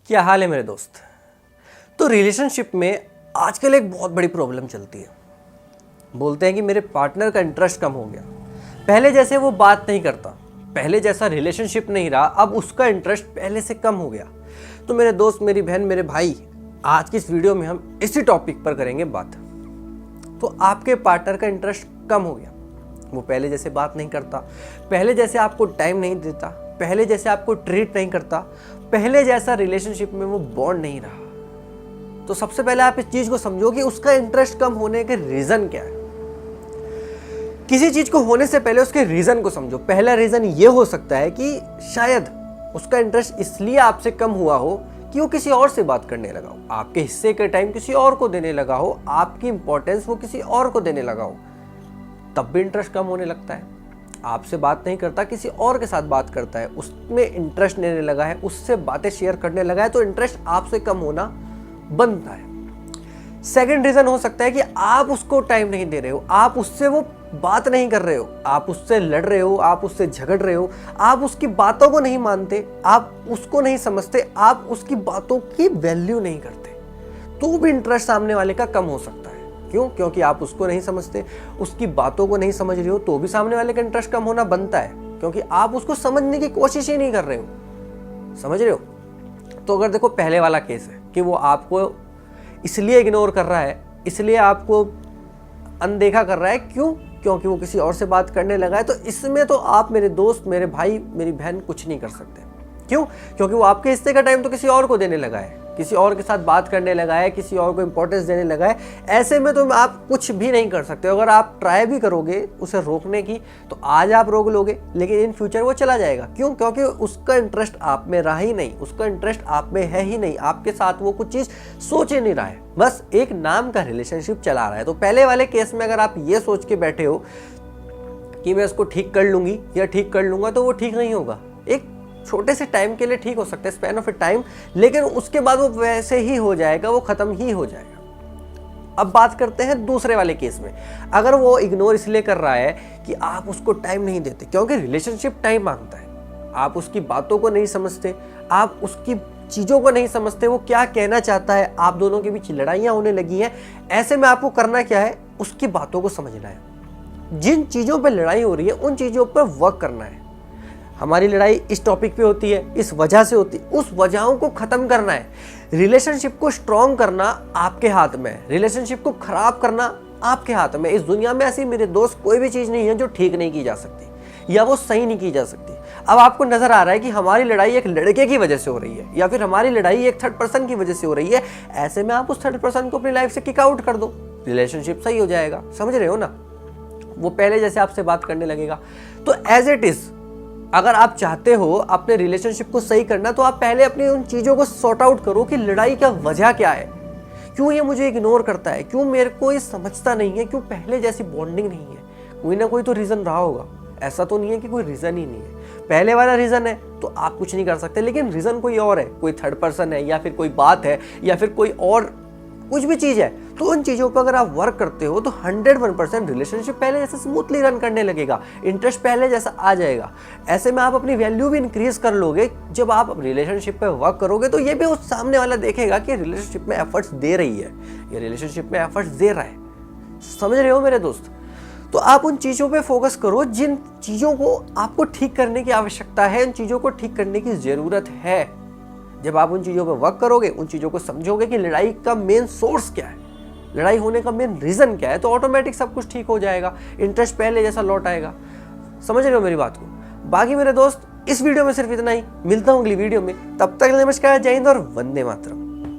क्या हाल है मेरे दोस्त। तो रिलेशनशिप में आजकल एक बहुत बड़ी प्रॉब्लम चलती है। बोलते हैं कि मेरे पार्टनर का इंटरेस्ट कम हो गया, पहले जैसे वो बात नहीं करता, पहले जैसा रिलेशनशिप नहीं रहा, अब उसका इंटरेस्ट पहले से कम हो गया। तो मेरे दोस्त, मेरी बहन, मेरे भाई, आज की इस वीडियो में हम इसी टॉपिक पर करेंगे बात। तो आपके पार्टनर का इंटरेस्ट कम हो गया, वो पहले जैसे बात नहीं करता, पहले जैसे आपको टाइम नहीं देता, पहले जैसे आपको ट्रीट नहीं करता, पहले जैसा रिलेशनशिप में वो बॉन्ड नहीं रहा। तो सबसे पहले आप इस चीज को समझो कि उसका इंटरेस्ट कम होने के रीजन क्या है। किसी चीज को होने से पहले उसके रीजन को समझो। पहला रीजन ये हो सकता है कि शायद उसका इंटरेस्ट इसलिए आपसे कम हुआ हो कि वो किसी और से बात करने लगा हो, आपके हिस्से के टाइम किसी और को देने लगा हो, आपकी इंपॉर्टेंस वो किसी और को देने लगा हो, तब भी इंटरेस्ट कम होने लगता है। आपसे बात नहीं करता, किसी और के साथ बात करता है, उसमें इंटरेस्ट लेने लगा है, उससे बातें शेयर करने लगा है, तो इंटरेस्ट आपसे कम होना बनता है। सेकंड रीजन हो सकता है कि आप उसको टाइम नहीं दे रहे हो, आप उससे वो बात नहीं कर रहे हो, आप उससे लड़ रहे हो, आप उससे झगड़ रहे हो, आप उसकी बातों को नहीं मानते, आप उसको नहीं समझते, आप उसकी बातों की वैल्यू नहीं करते, तो भी इंटरेस्ट सामने वाले का कम हो सकता है। क्यों? क्योंकि आप उसको नहीं समझते, उसकी बातों को नहीं समझ रहे हो, तो भी सामने वाले का इंटरेस्ट कम होना बनता है, क्योंकि आप उसको समझने की कोशिश ही नहीं कर रहे हो। समझ रहे हो? तो अगर देखो, पहले वाला केस है कि वो आपको इसलिए इग्नोर कर रहा है, इसलिए आपको अनदेखा कर रहा है, क्यों? क्योंकि वो किसी और से बात करने लगा है। तो इसमें तो आप, मेरे दोस्त, मेरे भाई, मेरी बहन, कुछ नहीं कर सकते। क्यों? क्योंकि वो आपके हिस्से का टाइम तो किसी और को देने लगा है, किसी और के साथ बात करने लगा है, किसी और को इंपॉर्टेंस देने लगा है। ऐसे में तो आप कुछ भी नहीं कर सकते। अगर आप ट्राई भी करोगे उसे रोकने की, तो आज आप रोक लोगे, लेकिन इन फ्यूचर वो चला जाएगा। क्यों? क्योंकि उसका इंटरेस्ट आप में रहा ही नहीं, उसका इंटरेस्ट आप में है ही नहीं, आपके साथ वो कुछ चीज़ सोच ही नहीं रहा है, बस एक नाम का रिलेशनशिप चला रहा है। तो पहले वाले केस में अगर आप ये सोच के बैठे हो कि मैं उसको ठीक कर लूंगी या ठीक कर लूंगा, तो वो ठीक नहीं होगा। एक छोटे से टाइम के लिए ठीक हो सकता है, स्पैन ऑफ ए टाइम, लेकिन उसके बाद वो वैसे ही हो जाएगा, वो खत्म ही हो जाएगा। अब बात करते हैं दूसरे वाले केस में। अगर वो इग्नोर इसलिए कर रहा है कि आप उसको टाइम नहीं देते, क्योंकि रिलेशनशिप टाइम मांगता है, आप उसकी बातों को नहीं समझते, आप उसकी चीज़ों को नहीं समझते, वो क्या कहना चाहता है, आप दोनों के बीच लड़ाइयाँ होने लगी हैं। ऐसे में आपको करना क्या है? उसकी बातों को समझना है। जिन चीज़ों पर लड़ाई हो रही है उन चीज़ों पर वर्क करना है। हमारी लड़ाई इस टॉपिक पे होती है, इस वजह से होती है, उस वजहों को खत्म करना है। रिलेशनशिप को स्ट्रॉन्ग करना आपके हाथ में है, रिलेशनशिप को खराब करना आपके हाथ में। इस दुनिया में ऐसी, मेरे दोस्त, कोई भी चीज़ नहीं है जो ठीक नहीं की जा सकती या वो सही नहीं की जा सकती। अब आपको नजर आ रहा है कि हमारी लड़ाई एक लड़के की वजह से हो रही है, या फिर हमारी लड़ाई एक थर्ड पर्सन की वजह से हो रही है। ऐसे में आप उस थर्ड पर्सन को अपनी लाइफ से किक आउट कर दो, रिलेशनशिप सही हो जाएगा। समझ रहे हो ना? वो पहले जैसे आपसे बात करने लगेगा। तो एज इट इज, अगर आप चाहते हो अपने रिलेशनशिप को सही करना, तो आप पहले अपनी उन चीज़ों को सॉर्ट आउट करो कि लड़ाई का वजह क्या है, क्यों ये मुझे इग्नोर करता है, क्यों मेरे को ये समझता नहीं है, क्यों पहले जैसी बॉन्डिंग नहीं है। कोई ना कोई तो रीज़न रहा होगा, ऐसा तो नहीं है कि कोई रीज़न ही नहीं है। पहले वाला रीज़न है तो आप कुछ नहीं कर सकते, लेकिन रीज़न कोई और है, कोई थर्ड पर्सन है, या फिर कोई बात है, या फिर कोई और कुछ भी चीज़ है। तो उन चीज़ों पर अगर आप वर्क करते हो तो 101% रिलेशनशिप पहले जैसे स्मूथली रन करने लगेगा, इंटरेस्ट पहले जैसा आ जाएगा। ऐसे में आप अपनी वैल्यू भी इंक्रीज कर लोगे। जब आप रिलेशनशिप पे वर्क करोगे तो ये भी उस सामने वाला देखेगा कि रिलेशनशिप में एफर्ट्स दे रही है, ये रिलेशनशिप में एफर्ट्स दे रहा है। समझ रहे हो मेरे दोस्त? तो आप उन चीज़ों पे फोकस करो जिन चीज़ों को आपको ठीक करने की आवश्यकता है, उन चीज़ों को ठीक करने की ज़रूरत है। जब आप उन चीज़ों पर वर्क करोगे, उन चीज़ों को समझोगे कि लड़ाई का मेन सोर्स क्या है, लड़ाई होने का मेन रीज़न क्या है, तो ऑटोमेटिक सब कुछ ठीक हो जाएगा, इंटरेस्ट पहले जैसा लौट आएगा। समझ रहे हो मेरी बात को? बाकी मेरे दोस्त, इस वीडियो में सिर्फ इतना ही। मिलता हूँ अगली वीडियो में, तब तक नमस्कार, जय हिंद और वंदे मातरम।